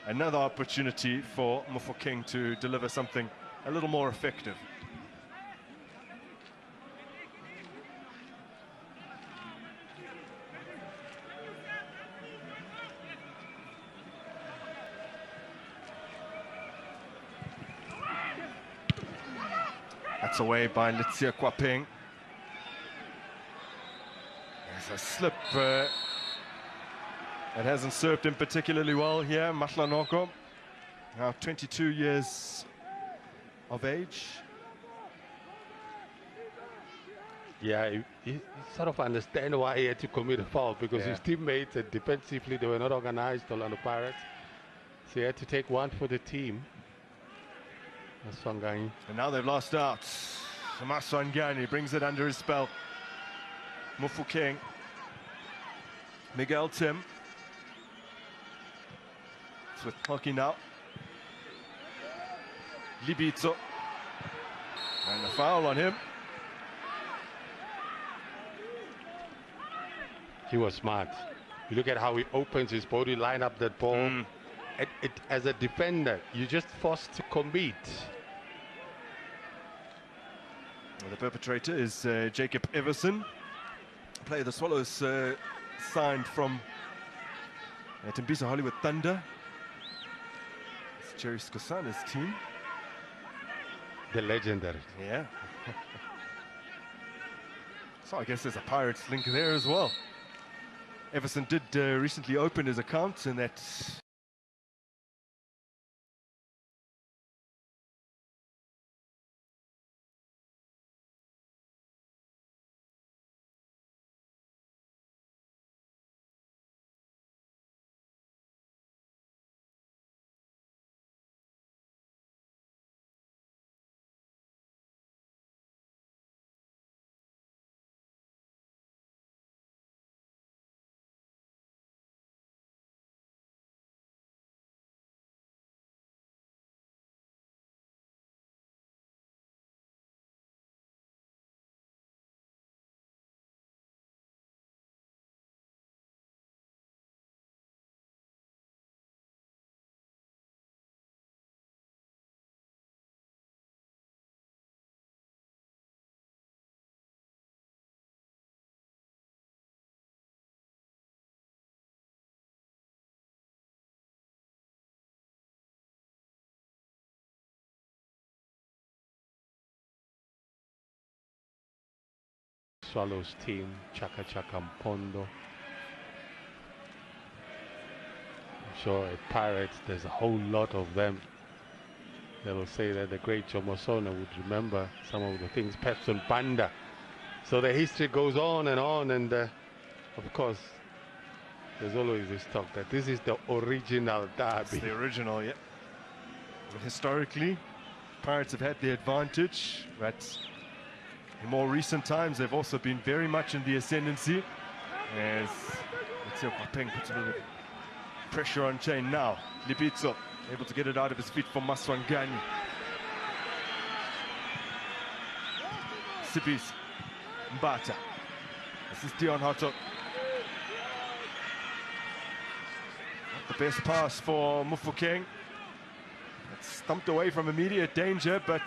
Another opportunity for Mofokeng to deliver something a little more effective. That's away by Letsia Kwapeng. There's a slip. It hasn't served him particularly well here. Mahlanoko, now 22 years of age. Yeah, you sort of understand why he had to commit a foul, because his teammates defensively, they were not organized on the Pirates. So he had to take one for the team. And now they've lost out. Maswangani brings it under his spell. Mofokeng. Miguel Tim. It's with Hockey now. Libito. And the foul on him. He was smart. You look at how he opens his body, line up that ball. As a defender, you're just forced to compete. Well, the perpetrator is Jacob Everson, player the Swallows signed from Tembisa Hollywood Thunder. It's Jerry Skosana's team. The legendary. Yeah. So I guess there's a Pirates link there as well. Everson did recently open his account in that Swallows team, Chaka Chaka Mpondo. I'm sure at Pirates there's a whole lot of them. They will say that the great Jomosona would remember some of the things, Pepson Panda. So the history goes on, and of course, there's always this talk that this is the original derby. It's the original, yeah. But historically, Pirates have had the advantage, but in more recent times, they've also been very much in the ascendancy. As Letsia Kwapeng puts a bit of pressure on Chain now. Libito able to get it out of his feet for Maswangani. Sibis Mbata. This is Dion Hotto. Not the best pass for Mofokeng. It's stumped away from immediate danger, but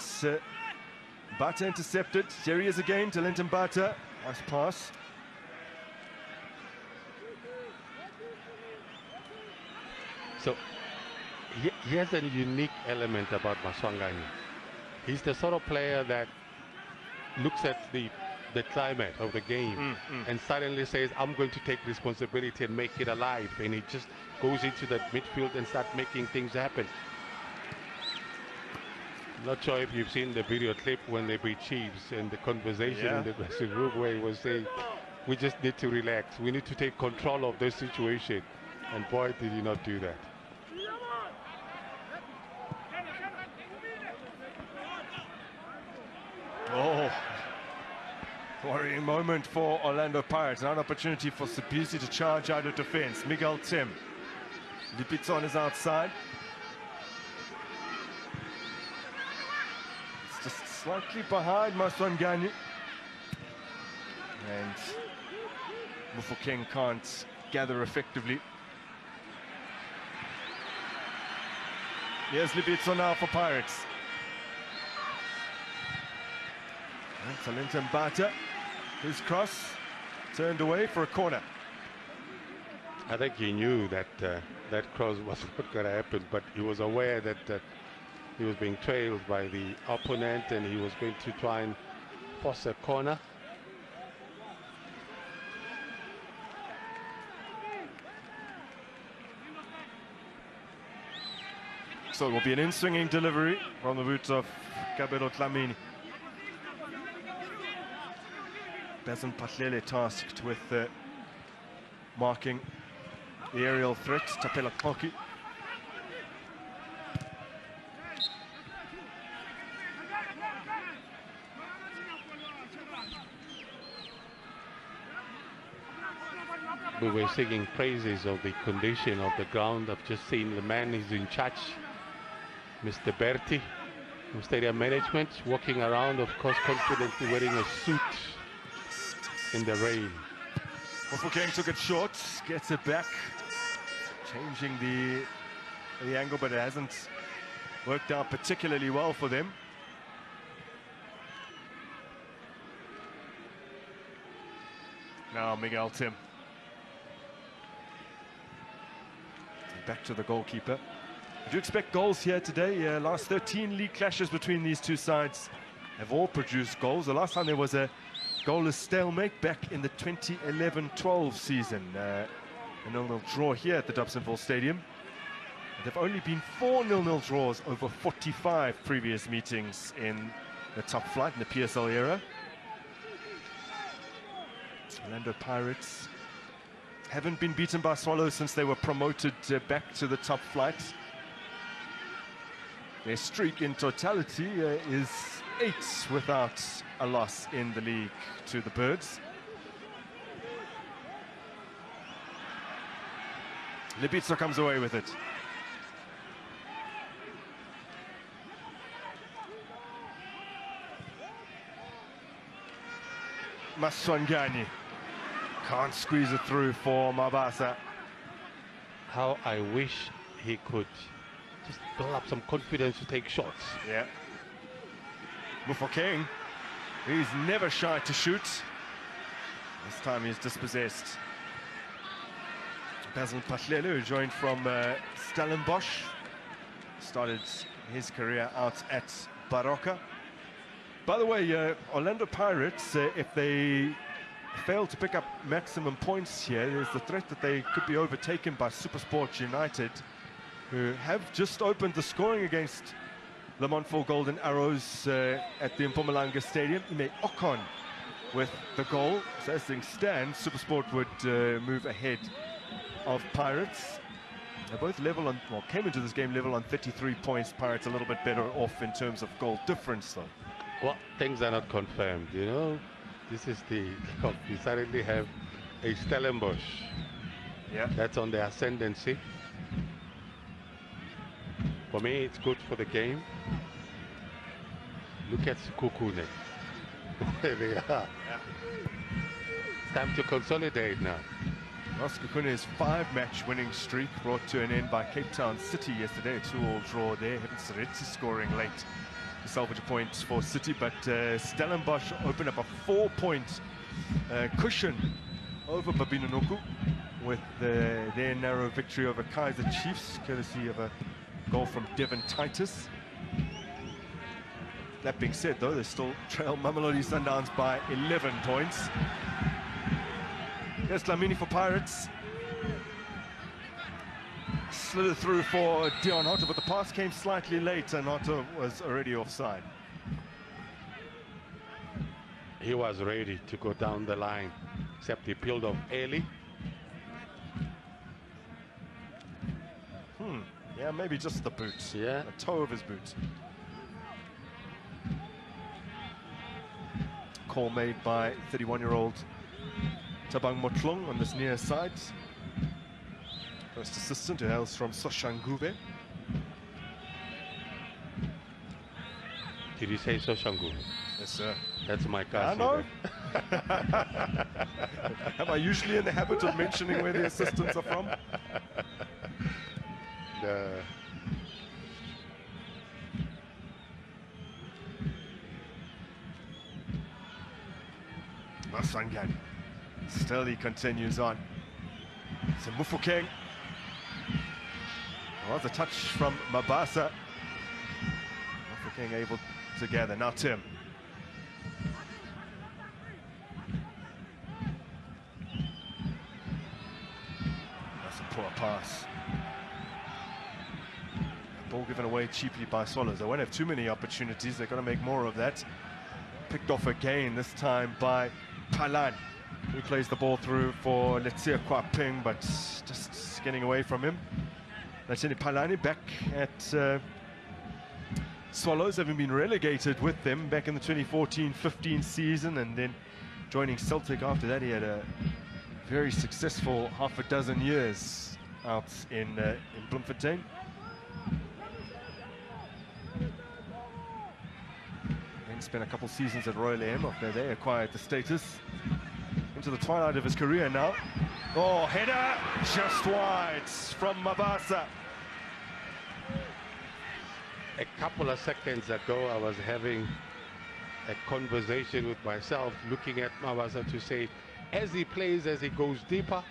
Mbata intercepted. Here he is again to Linton Mbata. Nice pass. So he has a unique element about Maswangani. He's the sort of player that looks at the climate of the game and suddenly says, I'm going to take responsibility and make it alive. And he just goes into the midfield and starts making things happen. Not sure if you've seen the video clip when they beat Chiefs and the conversation in the dressing room where he was saying, we just need to relax. We need to take control of the situation. And boy, did he not do that. Oh, worrying moment for Orlando Pirates. Now an opportunity for Sibisi to charge out of defense. Miguel Tim. Libito on his outside. It's just slightly behind Maswangani. And Mofokeng can't gather effectively. Here's Libizzo now for Pirates. Talenta Mbata, his cross, turned away for a corner. I think he knew that that cross was not going to happen, but he was aware that he was being trailed by the opponent and he was going to try and force a corner. So it will be an in-swinging delivery from the boot of Kabelo Dlamini. Besan Patlele tasked with marking the aerial threat. Tapela Koki. We were singing praises of the condition of the ground. I've just seen the man who's in charge, Mr. Berti, from Stadium Management, walking around, of course, confidently wearing a suit in the rain. Mofokeng took it short, gets it back, changing the angle, but it hasn't worked out particularly well for them. Now Miguel Tim. Back to the goalkeeper. Did you expect goals here today? Last 13 league clashes between these two sides have all produced goals. The last time there was a goalless stalemate back in the 2011-12 season. A 0-0 draw here at the Dobsonville Stadium. There have only been 4 0-0 draws over 45 previous meetings in the top flight in the PSL era. Orlando Pirates haven't been beaten by Swallows since they were promoted back to the top flight. Their streak in totality is 8 without a loss in the league to the Birds. Libizzo comes away with it. Maswangani can't squeeze it through for Mabasa. How I wish he could just build up some confidence to take shots. Yeah. Mofokeng, he's never shy to shoot. This time he's dispossessed. Basil Patlele, who joined from Stellenbosch, started his career out at Moroka. By the way, Orlando Pirates, if they fail to pick up maximum points here, there's the threat that they could be overtaken by SuperSport United, who have just opened the scoring against Le Montfort Golden Arrows at the Mpumalanga Stadium. Ime Okon with the goal. So as things stand, SuperSport would move ahead of Pirates. They're both level on, well, came into this game level on 33 points. Pirates a little bit better off in terms of goal difference, though. Well, things are not confirmed, you know. This is the, we suddenly have a Stellenbosch. Yeah. That's on the ascendancy. For me, it's good for the game. Look at Kukune. There they are. Yeah. Time to consolidate now. Ross Kukune's 5-match winning streak brought to an end by Cape Town City yesterday. A 2-2 draw there. Heaven Seretsi scoring late to salvage a point for City, but Stellenbosch opened up a 4-point cushion over Babinanoku with their narrow victory over Kaiser Chiefs, courtesy of a goal from Devon Titus. That being said, though, they still trail Mamelodi Sundowns by 11 points. Here's Dlamini for Pirates. Slid it through for Dion Hotter, but the pass came slightly late and Hotter was already offside. He was ready to go down the line, except he peeled off early. Yeah, maybe just the boot. Yeah. The toe of his boot. Call made by 31-year-old Tabang Motlong on this near side. First assistant, who hails from Soshanguve. Did you say Soshanguve? Yes, sir. That's my cousin. I know. Am I usually in the habit of mentioning where the assistants are from? Maswangan. Still he continues on. So Mufokeng. Well, the touch from Mabasa. Mufokeng able to gather. Now Tim. That's a poor pass. Ball given away cheaply by Swallows. They won't have too many opportunities. They've got to make more of that. Picked off again, this time by Palan, who plays the ball through for Letsia Kwaping, but just getting away from him. Letsia Palani back at Swallows, having been relegated with them back in the 2014-15 season, and then joining Celtic after that. He had a very successful half a dozen years out in Bloemfontein. Spent a couple seasons at Royal AM after they acquired the status. Into the twilight of his career now. Oh, header just wide from Mabasa. A couple of seconds ago, I was having a conversation with myself, looking at Mabasa to say, as he plays, as he goes deeper,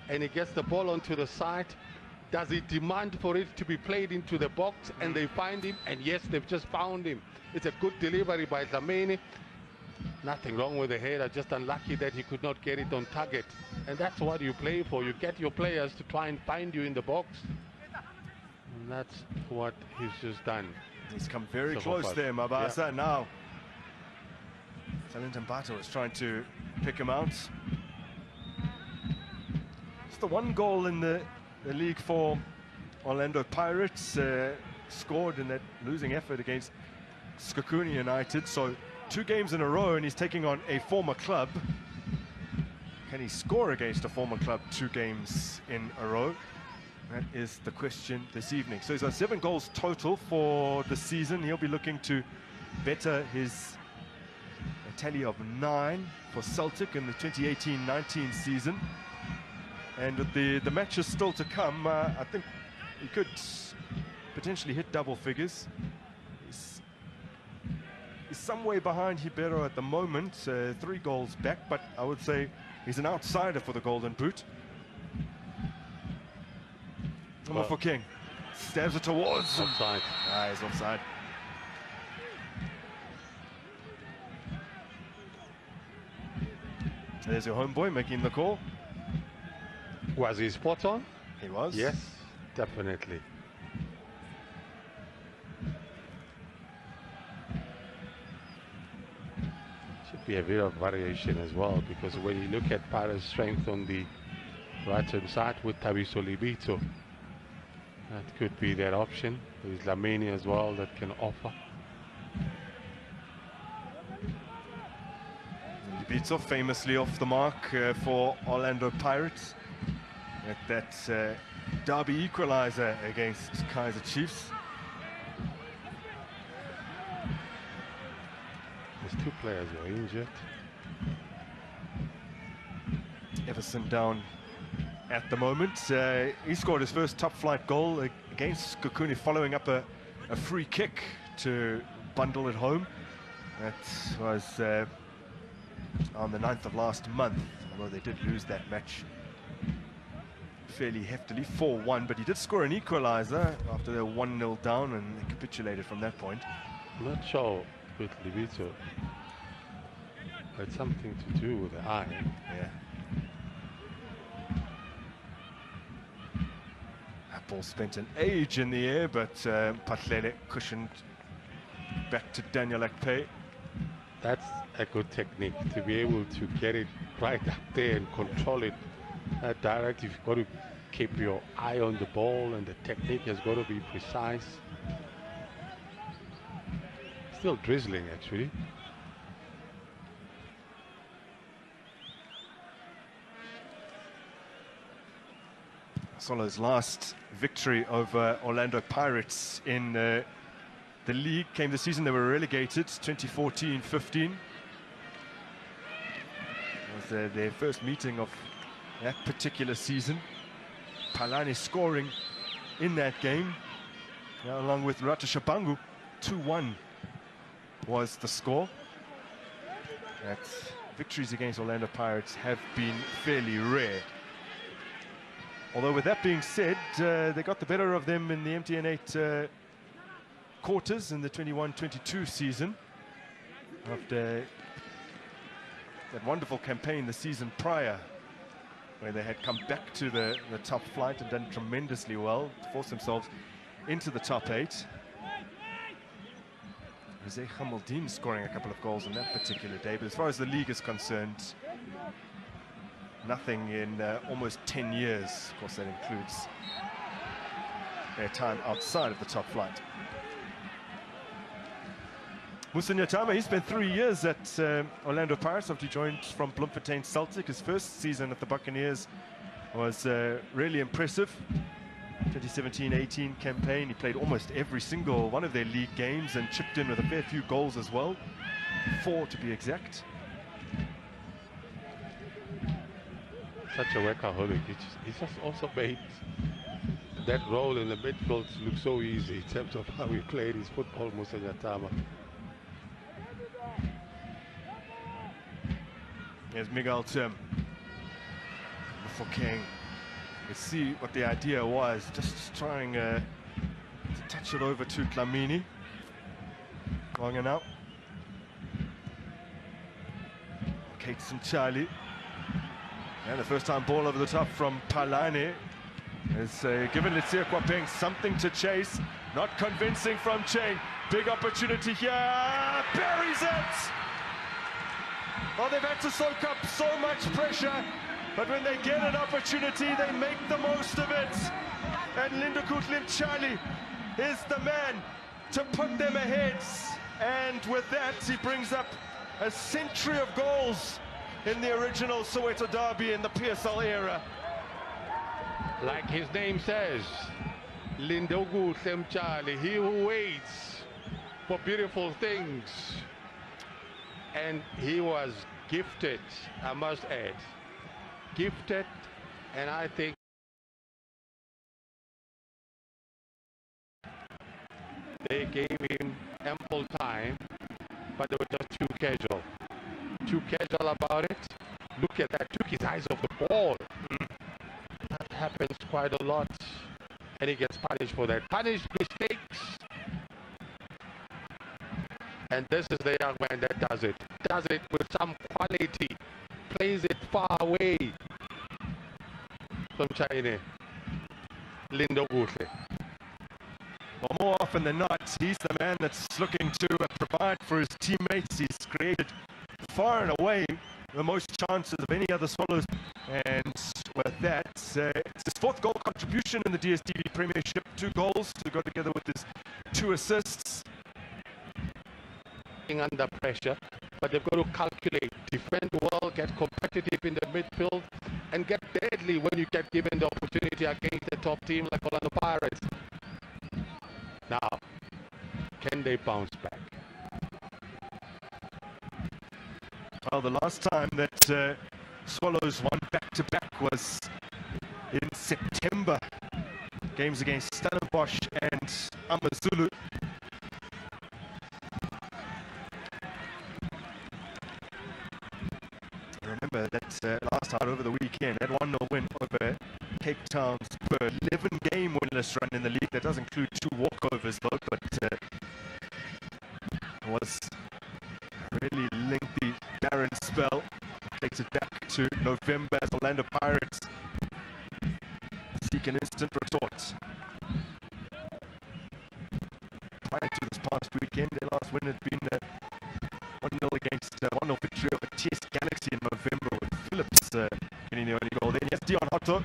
and he gets the ball onto the side, does he demand for it to be played into the box, and they find him? And yes, they've just found him. It's a good delivery by Dlamini. Nothing wrong with the header, just unlucky that he could not get it on target. And that's what you play for. You get your players to try and find you in the box. And that's what he's just done. He's come very close there, Mabasa. Yeah. Now, Talentan Bato is trying to pick him out. It's the one goal in the league for Orlando Pirates, scored in that losing effort against Skakuni United. So 2 games in a row, and he's taking on a former club. Can he score against a former club 2 games in a row? That is the question this evening. So he's got 7 goals total for the season. He'll be looking to better his tally of 9 for Celtic in the 2018-19 season. And with the matches still to come, I think he could potentially hit double figures. He's some way behind Hibero at the moment, 3 goals back, but I would say he's an outsider for the Golden Boot. For King, stabs it towards offside. He's offside. There's your homeboy making the call. Was he spot on? He was. Yes, definitely. Should be a bit of variation as well, because when you look at Pirates' strength on the right-hand side with Tabiso Libito, that could be that option. There's Lamini as well that can offer. Libito famously off the mark for Orlando Pirates at that derby equalizer against Kaizer Chiefs. There's 2 players who are injured. Everson down at the moment. He scored his first top-flight goal against Skakuni, following up a free kick to bundle it home. That was on the 9th of last month, although they did lose that match fairly heftily, 4-1, but he did score an equalizer after they were 1-0 down, and they capitulated from that point. I'm not sure with Libito. Had something to do with the eye. Yeah. That ball spent an age in the air, but Patlele cushioned back to Daniel Akpe. That's a good technique, to be able to get it right up there and control it direct. You've got to keep your eye on the ball, and the technique has got to be precise. Still drizzling, actually. Swallows' last victory over Orlando Pirates in the league came the season they were relegated, 2014-15. It was their first meeting of that particular season. Palani scoring in that game, along with Rata Shabangu. 2-1 was the score. That victories against Orlando Pirates have been fairly rare. Although with that being said, they got the better of them in the MTN8 quarters in the 21-22 season, after that wonderful campaign the season prior, where they had come back to the top flight and done tremendously well to force themselves into the top 8. Jose Hamaldin scoring a couple of goals on that particular day, but as far as the league is concerned, nothing in almost 10 years. Of course, that includes their time outside of the top flight. Musa Nyatama, he spent 3 years at Orlando Pirates after he joined from Bloemfontein Celtic. His first season at the Buccaneers was really impressive. 2017-18 campaign, he played almost every single one of their league games and chipped in with a fair few goals as well. 4 to be exact. Such a workaholic. He's just also made that role in the midfield look so easy in terms of how he played his football, Musa Nyatama. Here's Miguel Tim for King. You see what the idea was, just trying to touch it over to Dlamini. Long and out. Kates and Charlie. And the first time ball over the top from Palane has given Letsia Kwapeng something to chase. Not convincing from Cheng. Big opportunity here. Buries it! Well, they've had to soak up so much pressure, but when they get an opportunity, they make the most of it. And Lindoku Charlie is the man to put them ahead. And with that, he brings up a century of goals in the original Soweto derby in the PSL era. Like his name says, Lindoku Charlie, he who waits for beautiful things. And he was gifted, I must add. Gifted, and I think they gave him ample time, but they were just too casual. Too casual about it. Look at that, took his eyes off the ball. That happens quite a lot, and he gets punished for that. Punished mistakes. And this is the young man that does it. Does it with some quality. Plays it far away from China. Lindoku. Well, more often than not, he's the man that's looking to provide for his teammates. He's created far and away the most chances of any other Swallows. And with that, it's his 4th goal contribution in the DSTV Premiership. 2 goals to go together with his 2 assists. Under pressure, but they've got to calculate, defend well, get competitive in the midfield, and get deadly when you get given the opportunity against a top team like Orlando Pirates. Now, can they bounce back? Well, the last time that Swallows won back-to-back was in September. Games against Stellenbosch and Amazulu. Remember that last night over the weekend, that 1-0 win over Cape Town's 11-game winless run in the league. That does include 2 walkovers though, but it was a really lengthy, barren spell. Takes it back to November as Orlando Pirates seek an instant retort. Prior to this past weekend, their last win had been 1-0 against 1-0 victory over TS Galaxy in November, with Phillips getting the only goal. Then yes, Dion Hotto.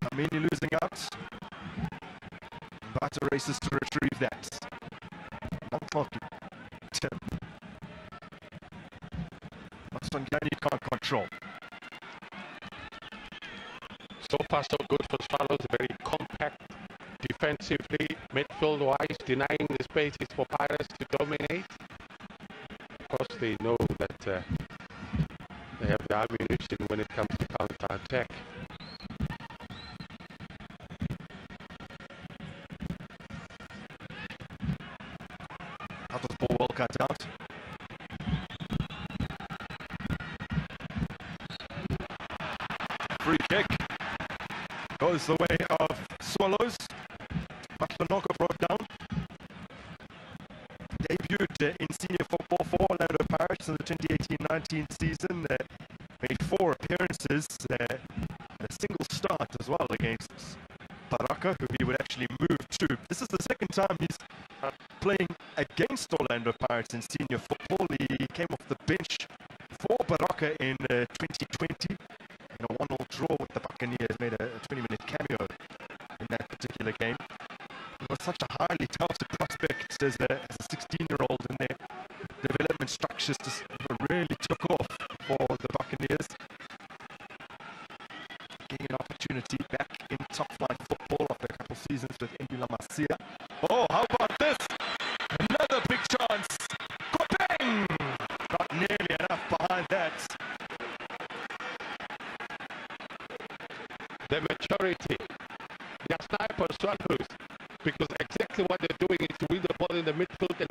Kamini losing out. Mbata races to retrieve that. Tim. Masongani can't control. So far so good for Swallows, very compact defensively, midfield-wise, denying the spaces for Pirates to dominate. Of course, they know that they have the ammunition when it comes to counter-attack. Out of the ball, well cut out. goes the way of Swallows. Moroka brought down. Debuted in senior football for Orlando Pirates in the 2018-19 season. Made 4 appearances and a single start as well against Baraka, who he would actually move to. This is the second time he's playing against Orlando Pirates in senior football. He came off the bench for Baraka in 2020 in a 1-1 draw with the Buccaneers, made a 20-minute cameo in that particular game. He was such a highly touted prospect as a 16-year-old, and their development structures just really took off for the Buccaneers. Getting an opportunity back in top-flight football after a couple seasons with Mbila Masia. Oh, how about this? Another big chance. Bang! Not nearly enough behind that. The maturity. They're sniper Swallows, because exactly what they're doing is to win the ball in the midfield and